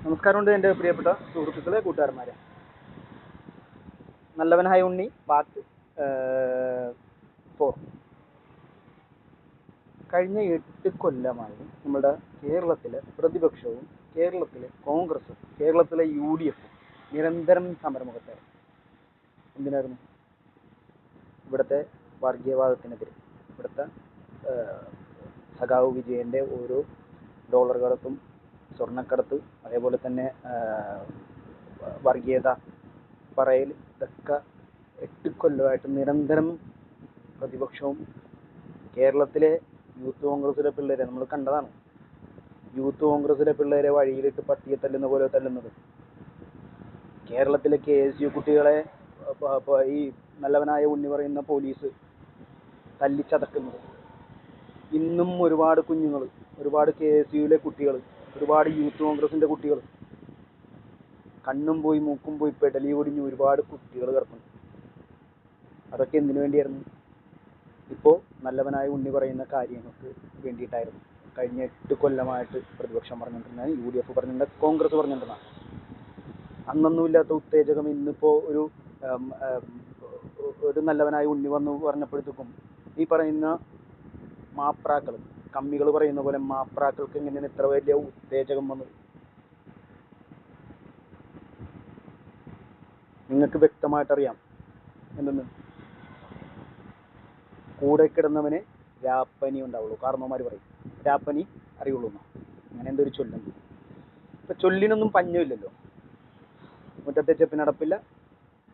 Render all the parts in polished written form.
നമസ്കാരമുണ്ട് എൻ്റെ പ്രിയപ്പെട്ട സുഹൃത്തുക്കളെ, കൂട്ടുകാരന്മാരെ. നല്ലവനായ ഉണ്ണി പാർട്ട് 4. കഴിഞ്ഞ 8 കൊല്ലമായി നമ്മുടെ കേരളത്തിലെ പ്രതിപക്ഷവും കേരളത്തിലെ കോൺഗ്രസും കേരളത്തിലെ UDF നിരന്തരം സമരമുഖത്തായിരുന്നു. എന്തിനായിരുന്നു? ഇവിടുത്തെ വർഗീയവാദത്തിനെതിരെ, ഇവിടുത്തെ സഖാവ് വിജയൻ്റെ ഓരോ ഡോളർ കടത്തും, സ്വർണ്ണക്കടത്ത്, അതേപോലെ തന്നെ വർഗീയത പറയൽ, ഇതൊക്കെ 8 കൊല്ലമായിട്ട് നിരന്തരം പ്രതിപക്ഷവും കേരളത്തിലെ യൂത്ത് കോൺഗ്രസിലെ പിള്ളേരെ നമ്മൾ കണ്ടതാണ്. യൂത്ത് കോൺഗ്രസിലെ പിള്ളേരെ വഴിയിലിട്ട് പട്ടിയെ തല്ലുന്ന പോലെ തല്ലുന്നത്, കേരളത്തിലെ KSU കുട്ടികളെ ഈ നല്ലവനായ ഉണ്ണി പറയുന്ന പോലീസ് തല്ലിച്ചതക്കുന്നത്, ഇന്നും ഒരുപാട് കുഞ്ഞുങ്ങൾ, ഒരുപാട് KSUവിലെ കുട്ടികൾ, ഒരുപാട് യൂത്ത് കോൺഗ്രസിൻ്റെ കുട്ടികൾ കണ്ണും പോയി മൂക്കും പോയി പെടലി ഒടിഞ്ഞ് ഒരുപാട് കുട്ടികൾ കിടക്കുന്നു. അതൊക്കെ എന്തിനു വേണ്ടിയായിരുന്നു? ഇപ്പോൾ നല്ലവനായ ഉണ്ണി പറയുന്ന കാര്യങ്ങൾക്ക് വേണ്ടിയിട്ടായിരുന്നു. കഴിഞ്ഞ 8 കൊല്ലമായിട്ട് പ്രതിപക്ഷം പറഞ്ഞിട്ടുണ്ടായി, UDF പറഞ്ഞിട്ടുണ്ട്, കോൺഗ്രസ് പറഞ്ഞിട്ടുണ്ടാണ്. അന്നൊന്നുമില്ലാത്ത ഉത്തേജകം ഇന്നിപ്പോൾ ഒരു നല്ലവനായ ഉണ്ണി വന്നു പറഞ്ഞപ്പോഴത്തേക്കും ഈ പറയുന്ന മാപ്രാക്കൾ, കമ്മികൾ പറയുന്ന പോലെ മാപ്രാക്കൾക്ക് എങ്ങനെയാണ് ഇത്ര വലിയ ഉത്തേജകം വന്നത്? നിങ്ങൾക്ക് വ്യക്തമായിട്ടറിയാം. എന്തെന്ന്? കൂടെ കിടന്നവനെ രാപ്പനി ഉണ്ടാവുള്ളൂ. കാരണവന്മാർ പറയും രാപ്പനി അറിയുള്ളൂ എന്നോ, അങ്ങനെ എന്തൊരു ചൊല്ലുണ്ട്. ഇപ്പം ചൊല്ലിനൊന്നും പഞ്ഞമില്ലല്ലോ. മുറ്റത്തെ ചെപ്പിനടപ്പില്ല.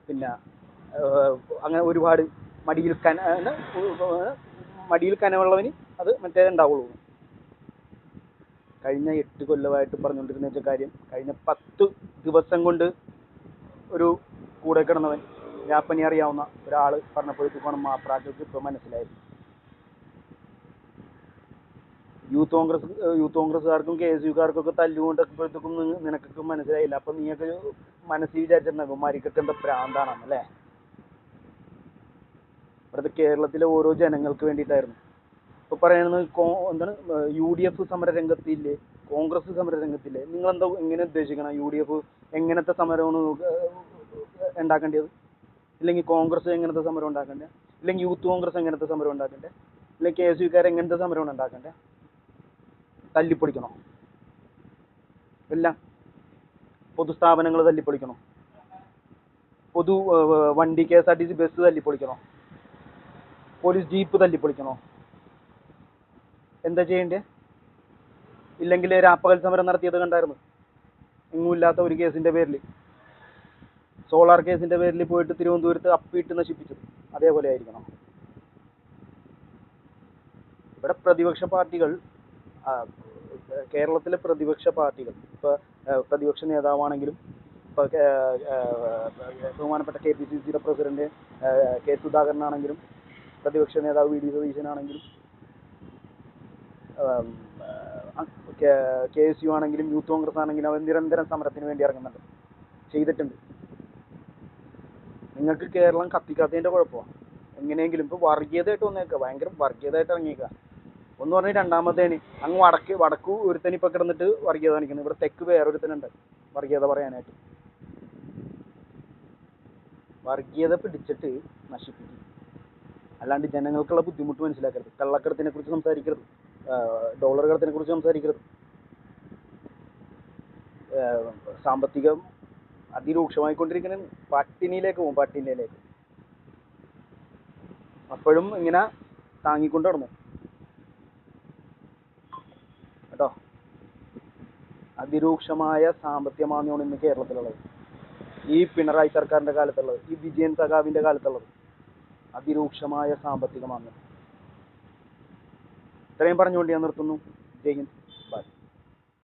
പിന്നെ അങ്ങനെ ഒരുപാട് മടിയിൽ കനമുള്ളവന് അത് മറ്റേ ഉണ്ടാവുള്ളൂ. കഴിഞ്ഞ 8 കൊല്ലമായിട്ട് പറഞ്ഞുകൊണ്ടിരുന്ന കാര്യം കഴിഞ്ഞ 10 ദിവസം കൊണ്ട് ഒരു കൂടെ കിടന്നവൻ രാപ്പനി അറിയാവുന്ന ഒരാൾ പറഞ്ഞപ്പോഴത്തേക്കാണ് മാപ്രാക്കൾക്ക് ഇപ്പോൾ മനസ്സിലായത്. യൂത്ത് കോൺഗ്രസ്സുകാർക്കും KSUക്കാർക്കൊക്കെ തല്ലുകൊണ്ടപ്പോഴത്തേക്കും നിനക്കൊക്കെ മനസ്സിലായില്ല. അപ്പം നീയൊക്കെ മനസ്സിൽ വിചാരിച്ചിട്ടുണ്ടാകും മാരിക്കൊക്കെ എന്താ ഭ്രാന്താണെന്നല്ലേ? ഇവിടുത്തെ കേരളത്തിലെ ഓരോ ജനങ്ങൾക്ക് വേണ്ടിയിട്ടായിരുന്നു. ഇപ്പോൾ പറയുന്നത് എന്താണ്, UDF സമരരംഗത്തില്ലേ, കോൺഗ്രസ് സമരരംഗത്തില്ലേ? നിങ്ങളെന്താ എങ്ങനെ ഉദ്ദേശിക്കണം? UDF എങ്ങനത്തെ സമരമാണ് ഉണ്ടാക്കേണ്ടത്? ഇല്ലെങ്കിൽ കോൺഗ്രസ് എങ്ങനത്തെ സമരം ഉണ്ടാക്കേണ്ടത്? ഇല്ലെങ്കിൽ യൂത്ത് കോൺഗ്രസ് എങ്ങനത്തെ സമരം ഉണ്ടാക്കേണ്ടത്? ഇല്ലെങ്കിൽ KSUക്കാർ എങ്ങനത്തെ സമരമാണ് ഉണ്ടാക്കേണ്ടത്? തല്ലിപ്പൊളിക്കണോ? എല്ലാം പൊതുസ്ഥാപനങ്ങൾ തല്ലിപ്പൊളിക്കണോ? വണ്ടി KSRTC ബസ് തല്ലിപ്പൊളിക്കണോ? പോലീസ് ജീപ്പ് തല്ലിപ്പൊളിക്കണോ? എന്താ ചെയ്യേണ്ടത്? ഇല്ലെങ്കിൽ രാപ്പകൽ സമരം നടത്തിയത് കണ്ടായിരുന്നു. എങ്ങുമില്ലാത്ത ഒരു കേസിൻ്റെ പേരിൽ, സോളാർ കേസിൻ്റെ പേരിൽ പോയിട്ട് തിരുവനന്തപുരത്ത് അപ്പിയിട്ട് നശിപ്പിച്ചത്. അതേപോലെ ആയിരിക്കണം ഇവിടെ പ്രതിപക്ഷ പാർട്ടികൾ. കേരളത്തിലെ പ്രതിപക്ഷ പാർട്ടികൾ, ഇപ്പോൾ പ്രതിപക്ഷ നേതാവാണെങ്കിലും, ഇപ്പോൾ ബഹുമാനപ്പെട്ട KPCCയുടെ പ്രസിഡന്റ് K സുധാകരനാണെങ്കിലും, പ്രതിപക്ഷ നേതാവ് VD സതീശനാണെങ്കിലും, KSU ആണെങ്കിലും, യൂത്ത് കോൺഗ്രസ് ആണെങ്കിലും, അവർ നിരന്തരം സമരത്തിന് വേണ്ടി ഇറങ്ങുന്നുണ്ട്, ചെയ്തിട്ടുണ്ട്. നിങ്ങൾക്ക് കേരളം കത്തിക്കാത്തതിൻ്റെ കുഴപ്പമാണ്. എങ്ങനെയെങ്കിലും ഇപ്പോൾ വർഗീയതയായിട്ട് വന്നേക്കുക, ഭയങ്കര വർഗീയതയായിട്ട് ഇറങ്ങിയേക്കുക. ഒന്ന് പറഞ്ഞ് രണ്ടാമത്തേന് അങ്ങ് വടക്കു ഒരുത്തന് ഇപ്പം കിടന്നിട്ട് വർഗീയത കാണിക്കുന്നു. ഇവിടെ തെക്ക് വേറൊരുത്തനുണ്ട് വർഗീയത പറയാനായിട്ട്. വർഗീയത പിടിച്ചിട്ട് നശിപ്പിക്കും, അല്ലാണ്ട് ജനങ്ങൾക്കുള്ള ബുദ്ധിമുട്ട് മനസ്സിലാക്കരുത്. കള്ളക്കടത്തിനെ കുറിച്ച് സംസാരിക്കരുത്, ഡോളർ കടത്തിനെ കുറിച്ച് സംസാരിക്കരുത്. സാമ്പത്തികം അതിരൂക്ഷമായിക്കൊണ്ടിരിക്കുന്ന പട്ടിണിയിലേക്ക് പോകും, പട്ടിണിയിലേക്ക്. അപ്പോഴും ഇങ്ങനെ താങ്ങിക്കൊണ്ട് നടന്നു കേട്ടോ. അതിരൂക്ഷമായ സാമ്പത്തിക മാന്ദ്യമാണ് ഇന്ന് കേരളത്തിലുള്ളത്. ഈ പിണറായി സർക്കാരിൻ്റെ കാലത്തുള്ളത്, ഈ വിജയൻ സഖാവിൻ്റെ കാലത്തുള്ളത് അതിരൂക്ഷമായ സാമ്പത്തിക മാന്ദ്യം. ഇത്രയും പറഞ്ഞുകൊണ്ട് ഞാൻ നിർത്തുന്നു. ജയ് ഹിന്ദ്.